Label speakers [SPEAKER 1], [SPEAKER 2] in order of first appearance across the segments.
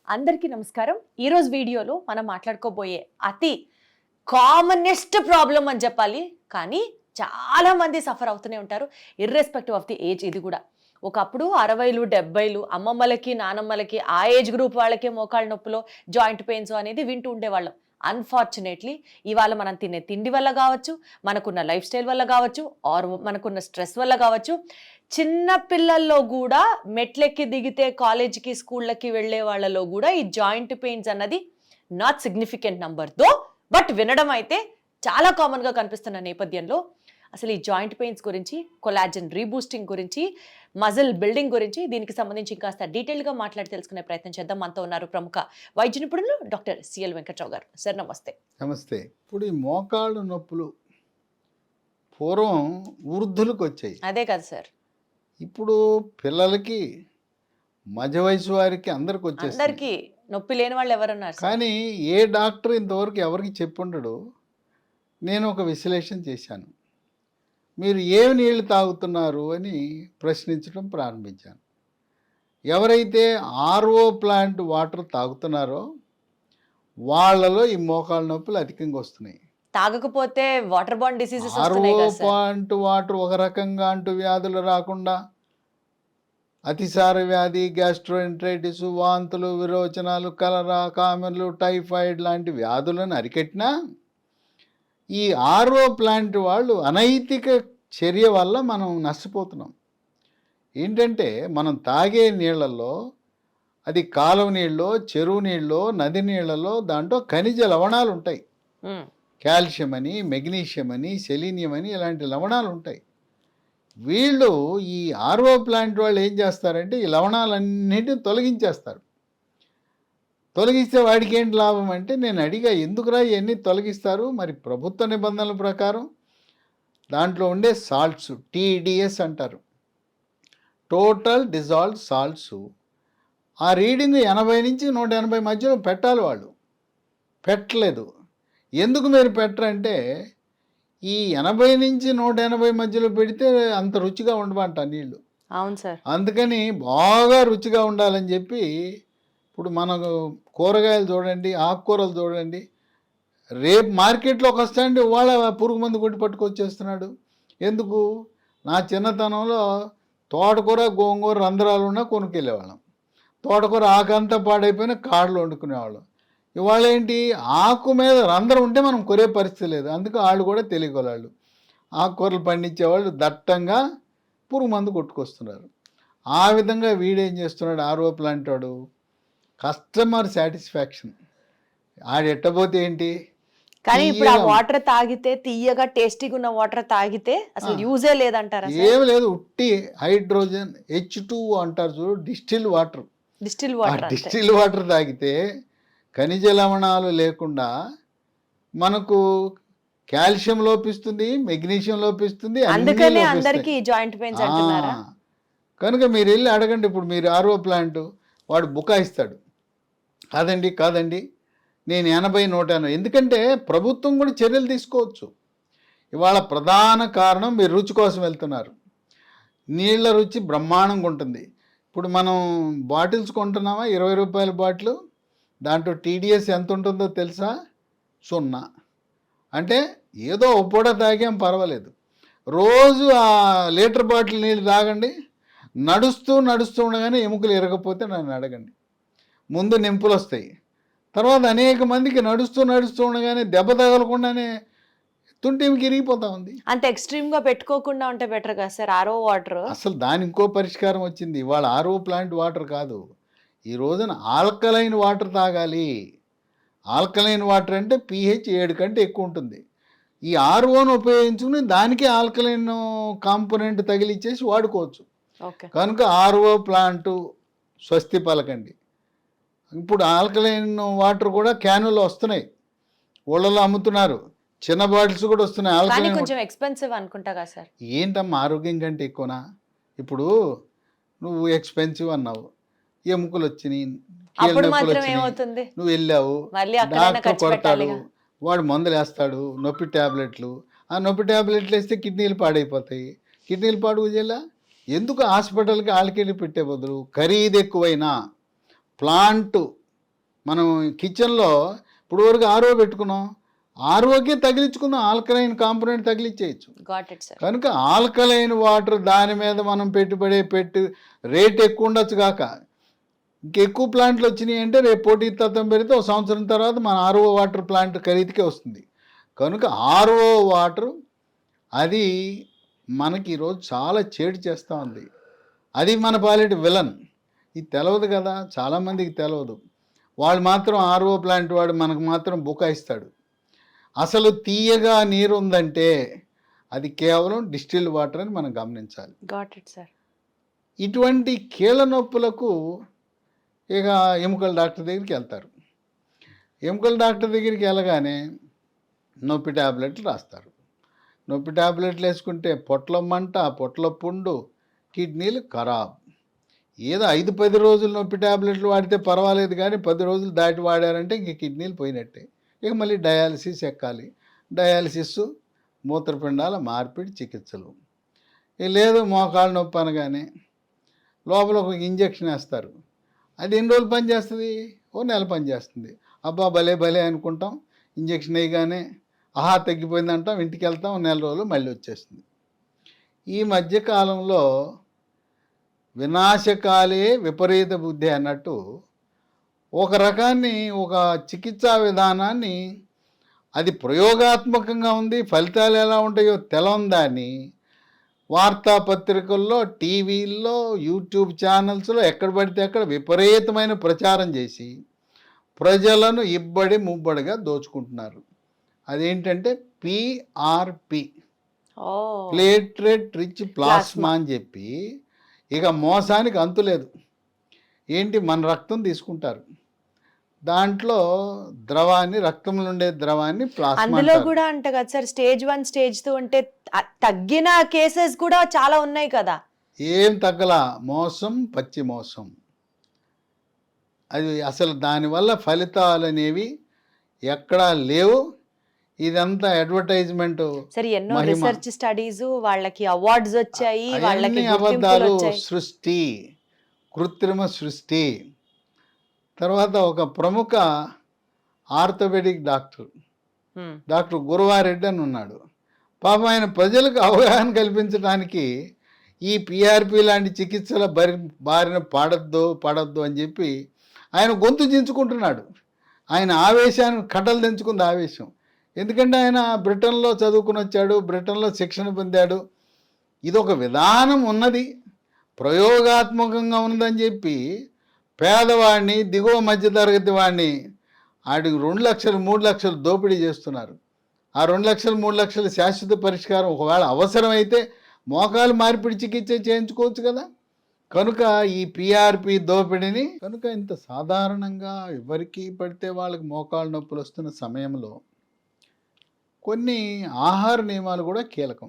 [SPEAKER 1] అందరికీ నమస్కారం. ఈరోజు వీడియోలో మనం మాట్లాడుకోబోయే అతి కామనెస్ట్ ప్రాబ్లం అని చెప్పాలి, కానీ చాలా మంది సఫర్ అవుతూనే ఉంటారు ఇర్రెస్పెక్టివ్ ఆఫ్ ది ఏజ్. ఇది కూడా ఒకప్పుడు 60లు 70లు అమ్మమ్మలకి నానమ్మలకి ఆ ఏజ్ గ్రూప్ వాళ్ళకే మోకాళ్ళ నొప్పులో జాయింట్ పెయిన్స్ అనేది వింటూ ఉండేవాళ్ళం. అన్ఫార్చునేట్లీ ఇవాళ మనం తినే తిండి వల్ల కావచ్చు, మనకున్న లైఫ్ స్టైల్ వల్ల కావచ్చు, ఆర్ మనకున్న స్ట్రెస్ వల్ల కావచ్చు, చిన్న పిల్లల్లో కూడా మెట్లెక్కి దిగితే కాలేజీకి స్కూళ్ళకి వెళ్ళే వాళ్ళలో కూడా ఈ జాయింట్ పెయిన్స్ అన్నది not significant number though, but వినడం అయితే చాలా కామన్గా కనిపిస్తున్న నేపథ్యంలో అసలు ఈ జాయింట్ పెయిన్స్ గురించి, కొలాజన్ రీబూస్టింగ్ గురించి, మజిల్ బిల్డింగ్ గురించి, దీనికి సంబంధించి ఇంకాస్త డీటెయిల్గా మాట్లాడి తెలుసుకునే ప్రయత్నం చేద్దాం. మనతో ఉన్నారు ప్రముఖ వైద్య నిపుణులు డాక్టర్ సిఎల్ వెంకట్రావు గారు. సార్ నమస్తే.
[SPEAKER 2] నమస్తే. ఇప్పుడు ఈ మోకాళ్ళు నొప్పులు పూర్వం వృద్ధులకు వచ్చాయి,
[SPEAKER 1] అదే కదా సార్.
[SPEAKER 2] ఇప్పుడు పిల్లలకి, మధ్య వయసు వారికి అందరికి వచ్చేసి,
[SPEAKER 1] అందరికీ నొప్పి లేని వాళ్ళు ఎవరున్నారు?
[SPEAKER 2] కానీ ఏ డాక్టర్ ఇంతవరకు ఎవరికి చెప్పుండడు. నేను ఒక విశ్లేషణ చేశాను. మీరు ఏమి నీళ్లు తాగుతున్నారు అని ప్రశ్నించడం ప్రారంభించాను. ఎవరైతే ఆర్ఓ ప్లాంట్ వాటర్ తాగుతున్నారో వాళ్ళలో ఈ మోకాళ్ళ నొప్పులు అధికంగా వస్తున్నాయి.
[SPEAKER 1] తాగకపోతే water bond diseases
[SPEAKER 2] RO plant water ఒక రకంగా అంటూ వ్యాధులు రాకుండా అతిసార వ్యాధి, గ్యాస్ట్రోఎంట్రైటిస్, వాంతులు, విరోచనాలు, కలరా, కామెర్లు, టైఫాయిడ్ లాంటి వ్యాధులను అరికట్టినా ఈ ఆర్ఓ ప్లాంట్ వాళ్ళు అనైతిక చర్య వల్ల మనం నష్టపోతున్నాం. ఏంటంటే మనం తాగే నీళ్ళల్లో, అది కాలువ నీళ్ళలో, చెరువు నీళ్ళలో, నది నీళ్ళలో దాంట్లో ఖనిజ లవణాలు ఉంటాయి. కాల్షియం అని, మెగ్నీషియం అని, సెలీనియం అని ఇలాంటి లవణాలు ఉంటాయి. వీళ్ళు ఈ ఆర్ఓ ప్లాంట్ వాళ్ళు ఏం చేస్తారంటే ఈ లవణాలన్నిటిని తొలగించేస్తారు. తొలగిస్తే వాడికి ఏంటి లాభం అంటే, నేను అడిగా ఎందుకురా ఇవన్నీ తొలగిస్తారు? మరి ప్రభుత్వ నిబంధనల ప్రకారం దాంట్లో ఉండే సాల్ట్స్, టీడీఎస్ అంటారు, టోటల్ డిజాల్వ్ సాల్ట్స్, ఆ రీడింగ్ 80 నుంచి 180 మధ్యలో పెట్టాలి. వాళ్ళు పెట్టలేదు. ఎందుకు మీరు పెట్టరంటే ఈ 80 నుంచి 180 మధ్యలో పెడితే అంత రుచిగా ఉండమంట నీళ్ళు.
[SPEAKER 1] అవును సార్.
[SPEAKER 2] అందుకని బాగా రుచిగా ఉండాలని చెప్పి ఇప్పుడు మనకు కూరగాయలు చూడండి, ఆకుకూరలు చూడండి, రేపు మార్కెట్లోకి వస్తాండి వాళ్ళ పురుగు మందు కొట్టి పట్టుకొచ్చేస్తున్నాడు. ఎందుకు? నా చిన్నతనంలో తోటకూర, గోంగూర రంధ్రాలు ఉన్నా కొనుక్కెళ్ళేవాళ్ళం. తోటకూర ఆకంతా పాడైపోయినా కాడలు వండుకునేవాళ్ళం. ఇవాళ ఏంటి, ఆకు మీద రంధ్రం ఉంటే మనం కొరే పరిస్థితి లేదు. అందుకు వాళ్ళు కూడా తెలియగలవాళ్ళు. ఆకుకూరలు పండించేవాళ్ళు దట్టంగా పురుగు మందు కొట్టుకొస్తున్నారు. ఆ విధంగా వీడేం చేస్తున్నాడు, ఆర్ఓ ప్లాంట్ వాడు కస్టమర్ సాటిస్ఫాక్షన్ ఆడు ఎట్టబోతే ఏంటి.
[SPEAKER 1] కానీ ఇప్పుడు ఆ వాటర్ తాగితే, తీయగా టేస్టీగా ఉన్న వాటర్ తాగితే అసలు యూజే లేదంటారా?
[SPEAKER 2] ఏం లేదు, ఉట్టి హైడ్రోజన్ H2 అంటారు చూడు, డిస్టిల్ వాటర్. డిస్టిల్ వాటర్ తాగితే ఖనిజ లవణాలు లేకుండా మనకు కాల్షియం లోపిస్తుంది, మెగ్నీషియం లోపిస్తుంది,
[SPEAKER 1] అందుకనే అందరికీ జాయింట్ పెయిన్స్ అంటున్నారా?
[SPEAKER 2] కనుక మీరు వెళ్ళి అడగండి. ఇప్పుడు మీరు ఆర్ఓ ప్లాంట్ వాడు బుకాయిస్తాడు, కాదండి నేను 80, 180. ఎందుకంటే ప్రభుత్వం కూడా చర్యలు తీసుకోవచ్చు. ఇవాళ ప్రధాన కారణం మీరు రుచి కోసం వెళ్తున్నారు. నీళ్ళ రుచి బ్రహ్మాండంగా ఉంటుంది. ఇప్పుడు మనం బాటిల్స్ కొంటున్నామా, 20 రూపాయల బాటిల్, దాంట్లో టీడీఎస్ ఎంత ఉంటుందో తెలుసా? 0. అంటే ఏదో ఒక పూట తాగాం పర్వాలేదు. రోజు ఆ లీటర్ బాటిల్ నీళ్ళు తాగండి. నడుస్తూ ఉండగానే ఎముకలు ఇరగకపోతే నన్ను అడగండి. ముందు నింపులు వస్తాయి, తర్వాత అనేక మందికి నడుస్తూ ఉండగానే దెబ్బ తగలకుండానే తుంటికి ఇరిగిపోతా ఉంది.
[SPEAKER 1] అంత ఎక్స్ట్రీమ్గా పెట్టుకోకుండా ఉంటే బెటర్ కదా సార్ ఆర్ఓ వాటర్.
[SPEAKER 2] అసలు దాని ఇంకో పరిష్కారం వచ్చింది. ఇవాళ ఆర్ఓ ప్లాంట్ వాటర్ కాదు, ఈ రోజున ఆల్కలైన్ వాటర్ తాగాలి. ఆల్కలైన్ వాటర్ అంటే pH 7 కంటే ఎక్కువ ఉంటుంది. ఈ ఆర్ఓను ఉపయోగించుకుని దానికి ఆల్కలైన్ కాంపోనెంట్ తగిలిచ్చేసి వాడుకోవచ్చు. కనుక ఆర్ఓ ప్లాంటు స్వస్తి పలకండి. ఇప్పుడు ఆల్కలైన్ వాటర్ కూడా క్యానులు వస్తున్నాయి, ఊళ్ళలో అమ్ముతున్నారు. చిన్న బాటిల్స్ కూడా వస్తున్నాయి. ఆల్కలైన్
[SPEAKER 1] కొంచెం ఎక్స్పెన్సివ్ అనుకుంటా కదా సార్.
[SPEAKER 2] ఏంటమ్మా ఆరోగ్యం కంటే ఎక్కువనా? ఇప్పుడు నువ్వు ఎక్స్పెన్సివ్ అన్నావు, ఎముకలు వచ్చినాయి,
[SPEAKER 1] నువ్వు
[SPEAKER 2] వెళ్ళావు, డాక్టర్ కొడతాడు, వాడు మందులు వేస్తాడు, నొప్పి ట్యాబ్లెట్లు. ఆ నొప్పి ట్యాబ్లెట్లు వేస్తే కిడ్నీలు పాడైపోతాయి. కిడ్నీలు పాడు చేయాలా? ఎందుకు హాస్పిటల్కి ఆళ్ళకెళ్ళి పెట్టే బదులు ఖరీదు ఎక్కువైనా ప్లాంట్ మనం కిచెన్లో ఇప్పుడు వరకు ఆర్ఓ పెట్టుకున్నాం, ఆర్ఓకే తగిలించుకుందాం, ఆల్కలైన్ కాంపోనెంట్ తగిలించేయచ్చు.
[SPEAKER 1] Got it sir.
[SPEAKER 2] కనుక ఆల్కలైన్ వాటర్ దాని మీద మనం పెట్టి రేట్ ఎక్కువ ఉండొచ్చు కాక ఇంకెక్కువ ప్లాంట్లు వచ్చినాయి అంటే రేపు పోటీ తత్వం పెడితే ఒక సంవత్సరం తర్వాత మన ఆర్ఓ వాటర్ ప్లాంట్ ఖరీదుకే వస్తుంది. కనుక ఆర్ఓ వాటర్ అది మనకి ఈరోజు చాలా చేటు చేస్తూ ఉంది. అది మన పాలిటి విలన్. ఇది తెలవదు కదా, చాలామందికి తెలవదు. వాళ్ళు మాత్రం ఆర్ఓ ప్లాంట్ వాడు మనకు మాత్రం బుకాయిస్తాడు. అసలు తీయగా నీరు ఉందంటే అది కేవలం డిస్టిల్డ్ వాటర్ అని మనం గమనించాలి.
[SPEAKER 1] Got it sir.
[SPEAKER 2] ఇటువంటి కీళ్ళ నొప్పులకు ఇక ఎముకల డాక్టర్ దగ్గరికి వెళ్తారు. ఎముకల డాక్టర్ దగ్గరికి వెళ్ళగానే నొప్పి ట్యాబ్లెట్లు రాస్తారు. నొప్పి ట్యాబ్లెట్లు వేసుకుంటే పొట్ల మంట, పొట్ల పుండు, కిడ్నీలు ఖరాబ్. ఏదో 5-10 రోజులు నొప్పి ట్యాబ్లెట్లు వాడితే పర్వాలేదు, కానీ 10 రోజులు దాటి వాడారంటే ఇంక కిడ్నీలు పోయినట్టే. ఇక మళ్ళీ డయాలసిస్ ఎక్కాలి. డయాలసిస్, మూత్రపిండాల మార్పిడి చికిత్సలు. లేదు మోకాళ్ళ నొప్పి అనగానే లోపల ఒక ఇంజక్షన్ వేస్తారు. అది ఎన్ని రోజులు పనిచేస్తుంది? ఓ నెల పనిచేస్తుంది. అబ్బా భలే భలే అనుకుంటాం. ఇంజక్షన్ వేయగానే ఆహా తగ్గిపోయింది అంటాం, ఇంటికి వెళ్తాం, నెల రోజులు మళ్ళీ వచ్చేస్తుంది. ఈ మధ్యకాలంలో వినాశకాలే విపరీత బుద్ధి అన్నట్టు ఒక రకాన్ని, ఒక చికిత్సా విధానాన్ని, అది ప్రయోగాత్మకంగా ఉంది, ఫలితాలు ఎలా ఉంటాయో తెలవందాన్ని వార్తాపత్రికల్లో, టీవీల్లో, యూట్యూబ్ ఛానల్స్లో ఎక్కడ పడితే అక్కడ విపరీతమైన ప్రచారం చేసి ప్రజలను ఇబ్బడి ముబ్బడిగా దోచుకుంటున్నారు. అదేంటంటే పిఆర్పి, ప్లేట్లెట్ రిచ్ ప్లాస్మా అని చెప్పి ఇక మోసానికి అంతులేదు. ఏంటి, మన రక్తం తీసుకుంటారు, దాంట్లో ద్రవాన్ని, రక్తంలో ఉండే ద్రవాన్ని ప్లాస్మా
[SPEAKER 1] అందులో కూడా అంట కదా సార్, స్టేజ్ 1 స్టేజ్ 2 అంటే తగ్గిన కేసెస్ కూడా చాలా ఉన్నాయి కదా.
[SPEAKER 2] ఏం తగ్గలా, మోసం, పచ్చి మోసం. అది అసలు దానివల్ల ఫలితాలు అనేవి ఎక్కడా లేవు. ఇదంతా అడ్వర్టైజ్మెంట్.
[SPEAKER 1] సరే, ఎన్నో రీసెర్చ్ స్టడీస్, వాళ్ళకి అవార్డ్స్ వచ్చాయి, వాళ్ళకి
[SPEAKER 2] అబద్ధాలు, సృష్టి, కృత్రిమ సృష్టి. తర్వాత ఒక ప్రముఖ ఆర్థోపెడిక్ డాక్టర్ గురువారెడ్డి అని ఉన్నాడు. పాపం ఆయన ప్రజలకు అవగాహన కల్పించడానికి ఈ పిఆర్పి లాంటి చికిత్సల బారిన పడద్దు అని చెప్పి ఆయన గొంతు దించుకుంటున్నాడు. ఆయన ఆవేశాన్ని కట్టలు దించుకుంది ఆవేశం. ఎందుకంటే ఆయన బ్రిటన్లో చదువుకుని వచ్చాడు, బ్రిటన్లో శిక్షణ పొందాడు. ఇదొక విధానం ఉన్నది, ప్రయోగాత్మకంగా ఉన్నదని చెప్పి పేదవాడిని, దిగువ మధ్యతరగతి వాడిని ఆడికి 2 లక్షలు 3 లక్షలు దోపిడీ చేస్తున్నారు. ఆ 2 లక్షలు 3 లక్షల శాశ్వత పరిష్కారం ఒకవేళ అవసరమైతే మోకాలు మార్పిడి చికిత్స చేయించుకోవచ్చు కదా. కనుక ఈ పిఆర్పి దోపిడీని, కనుక ఇంత సాధారణంగా ఎవరికి పడితే వాళ్ళకి మోకాలు నొప్పులు వస్తున్న సమయంలో కొన్ని ఆహార నియమాలు కూడా కీలకం.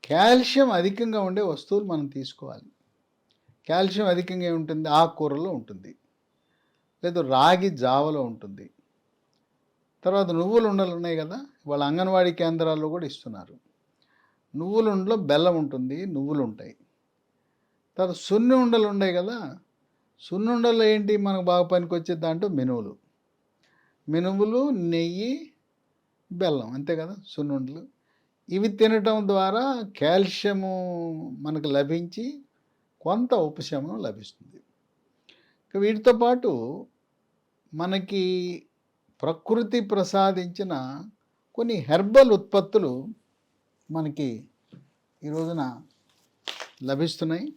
[SPEAKER 2] కాల్షియం అధికంగా ఉండే వస్తువులు మనం తీసుకోవాలి. కాల్షియం అధికంగా ఉంటుంది, ఆకుకూరలో ఉంటుంది, లేదా రాగి జావలో ఉంటుంది. తర్వాత నువ్వుల ఉండలు ఉన్నాయి కదా, వాళ్ళ అంగన్వాడీ కేంద్రాల్లో కూడా ఇస్తున్నారు. నువ్వుల ఉండలో బెల్లం ఉంటుంది, నువ్వులు ఉంటాయి. తర్వాత సున్ని ఉండలు ఉన్నాయి కదా, సున్ని ఉండలు ఏంటి మనకు బాగా పనికొచ్చే దాంట్లో మినుములు, నెయ్యి, బెల్లం, అంతే కదా సున్ని ఉండలు. ఇవి తినటం ద్వారా కాల్షియము మనకు లభించి కొంత ఉపశమనం లభిస్తుంది. వీటితో పాటు మనకి ప్రకృతి ప్రసాదించిన కొన్ని హెర్బల్ ఉత్పత్తులు మనకి ఈ రోజున లభిస్తున్నాయి.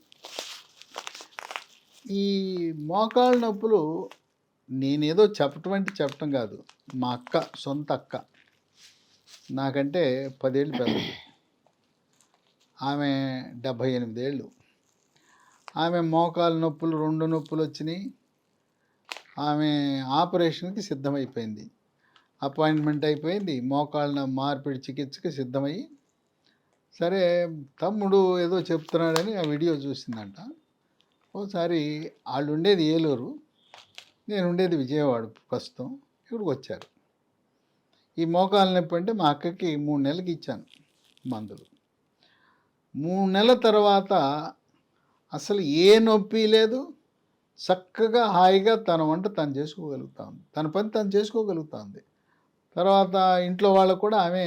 [SPEAKER 2] ఈ మోకాళ్ళ నొప్పులు నేనేదో చెప్పటం కాదు, మా సొంత అక్క, నాకంటే 10 ఏళ్ళు పెద్దది, ఆమె 78 ఏళ్ళు. ఆమె మోకాలు నొప్పులు 2 నొప్పులు వచ్చినాయి. ఆమె ఆపరేషన్కి సిద్ధమైపోయింది, అపాయింట్మెంట్ అయిపోయింది, మోకాళ్ళ మార్పిడి చికిత్సకి సిద్ధమయ్యి. సరే తమ్ముడు ఏదో చెప్తున్నాడని ఆ వీడియో చూసిందంట. ఒకసారి వాళ్ళు ఉండేది ఏలూరు, నేను ఉండేది విజయవాడ, ప్రస్తుతం ఇక్కడికి వచ్చారు. ఈ మోకాలు నొప్పి అంటే మా అక్కకి 3 నెలలకి ఇచ్చాను మందులు. 3 నెలల తర్వాత అసలు ఏ నొప్పి లేదు, చక్కగా హాయిగా తన వంట తను చేసుకోగలుగుతా ఉంది, తన పని తను చేసుకోగలుగుతా ఉంది. తర్వాత ఇంట్లో వాళ్ళకు కూడా ఆమె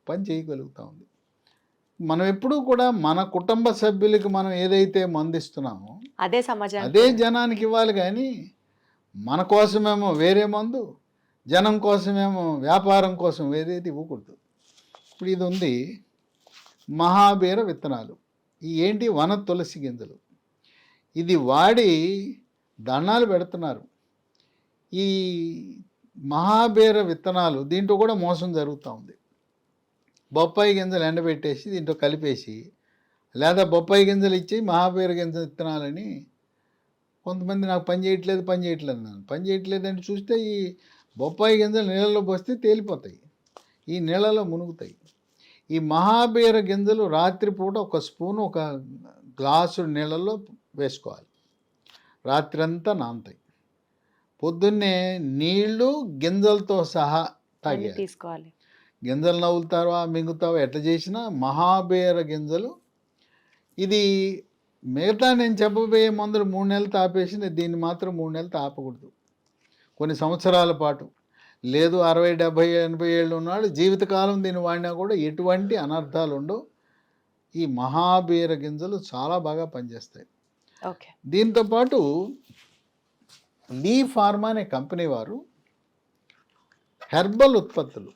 [SPEAKER 2] పని చేయగలుగుతా ఉంది. మనం ఎప్పుడూ కూడా మన కుటుంబ సభ్యులకి మనం ఏదైతే మందిస్తున్నామో
[SPEAKER 1] అదే సమాజానికి
[SPEAKER 2] అదే జనానికి ఇవ్వాలి, కానీ మన కోసమేమో వేరే మందు, జనం కోసమేమో వ్యాపారం కోసం ఏదైతే ఇవ్వకూడదు. ఇప్పుడు ఇది ఉంది మహాబీర విత్తనాలు. ఈ ఏంటి వన తులసి గింజలు. ఇది వాడి దండాలు పెడుతున్నారు. ఈ మహాబీర విత్తనాలు దీంట్లో కూడా మోసం జరుగుతూ ఉంది. బొప్పాయి గింజలు ఎండబెట్టేసి దీంట్లో కలిపేసి, లేదా బొప్పాయి గింజలు ఇచ్చి మహాబీర గింజ విత్తనాలని కొంతమంది నాకు పని చేయట్లేదు అన్నాను. పని చేయట్లేదని చూస్తే ఈ బొప్పాయి గింజలు నీళ్ళలో పోస్తే తేలిపోతాయి, ఈ నీళ్ళలో మునుగుతాయి. ఈ మహాబీర గింజలు రాత్రిపూట ఒక స్పూను ఒక గ్లాసు నీళ్ళలో వేసుకోవాలి, రాత్రి అంతా నానతాయి. పొద్దున్నే నీళ్లు గింజలతో సహా తాగేయాలి.
[SPEAKER 1] తీసుకోవాలి.
[SPEAKER 2] గింజలు నవ్వులుతావా మింగుతావా ఎట్లా చేసినా మహాబీర గింజలు. ఇది మిగతా నేను చెప్పబోయే మందులు 3 నెలలు తాపేసి దీన్ని మాత్రం 3 నెలలు తాపకూడదు, కొన్ని సంవత్సరాల పాటు. లేదు 60, 70, 80 ఏళ్ళు ఉన్నాడు జీవితకాలం దీన్ని వాడినా కూడా ఎటువంటి అనర్థాలు ఉండవు. ఈ మహాబీర గింజలు చాలా బాగా పనిచేస్తాయి.
[SPEAKER 1] ఓకే.
[SPEAKER 2] దీంతోపాటు లీ ఫార్మా అనే కంపెనీ వారు హెర్బల్ ఉత్పత్తులు,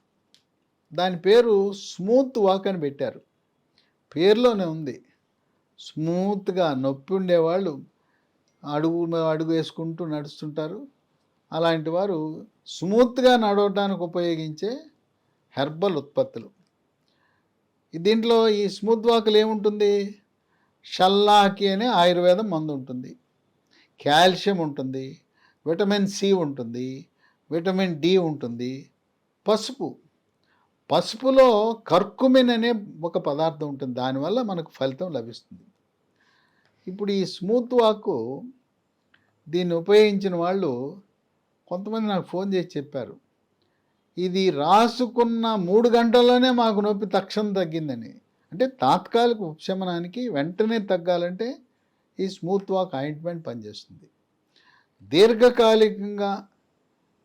[SPEAKER 2] దాని పేరు స్మూత్ వాక్ అని పెట్టారు. పేరులోనే ఉంది, స్మూత్గా. నొప్పి ఉండేవాళ్ళు అడుగు వేసుకుంటూ నడుస్తుంటారు, అలాంటి వారు స్మూత్గా నడవడానికి ఉపయోగించే హెర్బల్ ఉత్పత్తులు. దీంట్లో ఈ స్మూత్ వాకులు ఏముంటుంది, షల్లాకి అనే ఆయుర్వేదం మందు ఉంటుంది, కాల్షియం ఉంటుంది, విటమిన్ సి ఉంటుంది, విటమిన్ డి ఉంటుంది, పసుపులో కర్కుమిన్ అనే ఒక పదార్థం ఉంటుంది, దానివల్ల మనకు ఫలితం లభిస్తుంది. ఇప్పుడు ఈ స్మూత్ వాకు దీన్ని ఉపయోగించిన వాళ్ళు కొంతమంది నాకు ఫోన్ చేసి చెప్పారు, ఇది రాసుకున్న 3 గంటల్లోనే మాకు నొప్పి తక్షణం తగ్గిందని. అంటే తాత్కాలిక ఉపశమనానికి వెంటనే తగ్గాలంటే ఈ స్మూత్ వాక్ ఆయింట్మెంట్ పనిచేస్తుంది. దీర్ఘకాలికంగా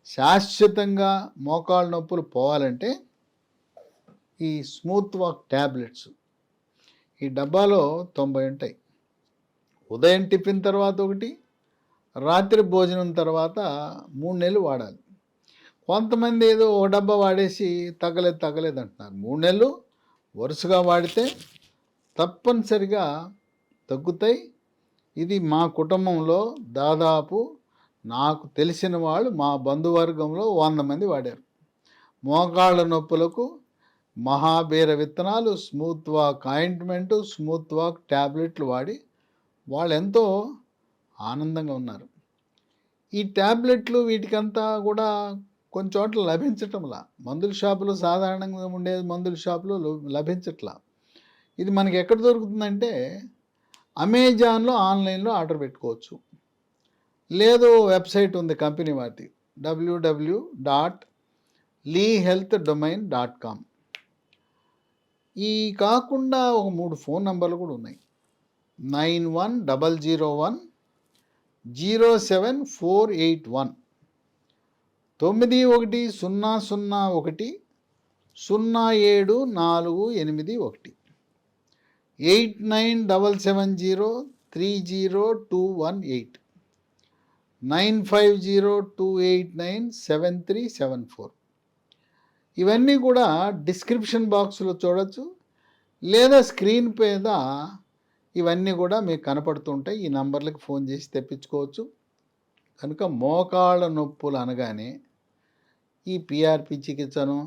[SPEAKER 2] శాశ్వతంగా మోకాళ్ళ నొప్పులు పోవాలంటే ఈ స్మూత్ వాక్ ట్యాబ్లెట్స్, ఈ డబ్బాలో 90 ఉంటాయి. ఉదయం టిఫిన్ తర్వాత ఒకటి, రాత్రి భోజనం తర్వాత 3 నెలలు వాడాలి. కొంతమంది ఏదో ఒక డబ్బా వాడేసి తగ్గలేదు అంటున్నారు. 3 నెలలు వరుసగా వాడితే తప్పనిసరిగా తగ్గుతాయి. ఇది మా కుటుంబంలో దాదాపు నాకు తెలిసిన వాళ్ళు మా బంధువర్గంలో 100 మంది వాడారు. మోకాళ్ళ నొప్పులకు మహాబీర విత్తనాలు, smooth walk ointment, smooth walk ట్యాబ్లెట్లు వాడి వాళ్ళు ఎంతో ఆనందంగా ఉన్నారు. ఈ ట్యాబ్లెట్లు వీటికంతా కూడా కొన్ని చోట్ల లభించటంలా, మందుల షాపులో సాధారణంగా ఉండే మందుల షాపులో లభించట్లా. ఇది మనకి ఎక్కడ దొరుకుతుందంటే అమెజాన్లో ఆన్లైన్లో ఆర్డర్ పెట్టుకోవచ్చు, లేదు వెబ్సైట్ ఉంది కంపెనీ వాటి www.leehealthdomain.com. ఈ కాకుండా ఒక 3 ఫోన్ నంబర్లు కూడా ఉన్నాయి, 9100107481, 9100107481, 8977030218, 9502897374. ఇవన్నీ కూడా డిస్క్రిప్షన్ బాక్స్లో చూడొచ్చు, లేదా స్క్రీన్ మీద ఇవన్నీ కూడా మీకు కనపడుతుంటాయి. ఈ నంబర్లకు ఫోన్ చేసి తెప్పించుకోవచ్చు. కనుక మోకాళ్ళ నొప్పులు అనగానే ఈ పిఆర్పి చికిత్సను,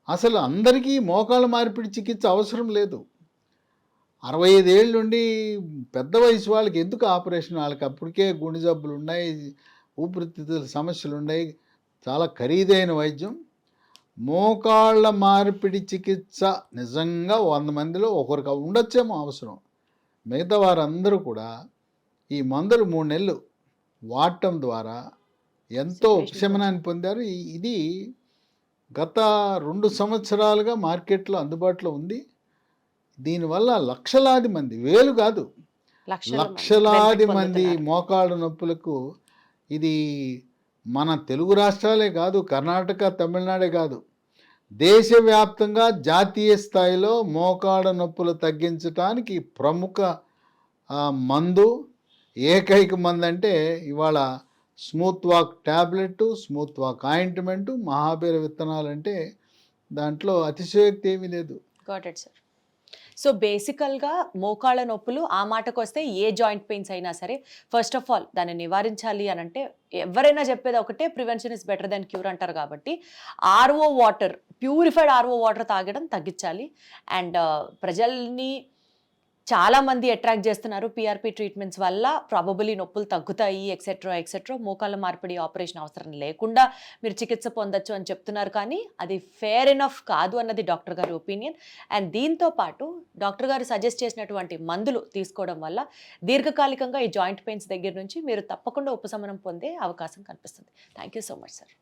[SPEAKER 2] అసలు అందరికీ మోకాళ్ళ మార్పిడి చికిత్స అవసరం లేదు. 65 ఏళ్ళ నుండి పెద్ద వయసు వాళ్ళకి ఎందుకు ఆపరేషన్, వాళ్ళకి అప్పటికే గుండె జబ్బులు ఉన్నాయి, ఊపిరితిత్తుల సమస్యలు ఉన్నాయి, చాలా ఖరీదైన వైద్యం. మోకాళ్ళ మార్పిడి చికిత్స నిజంగా 100 మందిలో ఒకరికి ఉండొచ్చేమో అవసరం. మిగతా వారందరూ కూడా ఈ మందులు 3 నెలలు వాడటం ద్వారా ఎంతో ఉపశమనాన్ని పొందారు. ఇది గత 2 సంవత్సరాలుగా మార్కెట్లో అందుబాటులో ఉంది. దీనివల్ల లక్షలాది మంది, వేలు కాదు, లక్షలాది మంది మోకాళ్ళ నొప్పులకు ఇది మన తెలుగు రాష్ట్రాలే కాదు, కర్ణాటక, తమిళనాడే కాదు, దేశవ్యాప్తంగా జాతీయ స్థాయిలో మోకాళ్ళ నొప్పులు తగ్గించడానికి ప్రముఖ మందు, ఏకైక మందు అంటే ఇవాళ smooth walk tablet, smooth walk ointment, మహాబీర విత్తనాలు అంటే దాంట్లో అతిశయోక్తి ఏమీ లేదు.
[SPEAKER 1] Got it sir. సో బేసికల్గా మోకాళ్ళ నొప్పులు ఆ మాటకు వస్తే ఏ జాయింట్ పెయిన్స్ అయినా సరే ఫస్ట్ ఆఫ్ ఆల్ దాన్ని నివారించాలి అని అంటే ఎవరైనా చెప్పేది ఒకటే, prevention is better than cure అంటారు. కాబట్టి RO water, purified RO water తాగడం తగ్గించాలి. అండ్ ప్రజల్ని చాలామంది అట్రాక్ట్ చేస్తున్నారు పిఆర్పి ట్రీట్మెంట్స్ వల్ల, ప్రాబబులీ నొప్పులు తగ్గుతాయి ఎక్సెట్రా ఎక్సెట్రా, మోకాళ్ళ మార్పిడి ఆపరేషన్ అవసరం లేకుండా మీరు చికిత్స పొందొచ్చు అని చెప్తున్నారు. కానీ అది ఫేర్ ఎనఫ్ కాదు అన్నది డాక్టర్ గారి ఒపీనియన్. అండ్ దీంతో పాటు డాక్టర్ గారు సజెస్ట్ చేసినటువంటి మందులు తీసుకోవడం వల్ల దీర్ఘకాలికంగా ఈ జాయింట్ పెయిన్స్ దగ్గర నుంచి మీరు తప్పకుండా ఉపశమనం పొందే అవకాశం కనిపిస్తుంది. Thank you so much sir.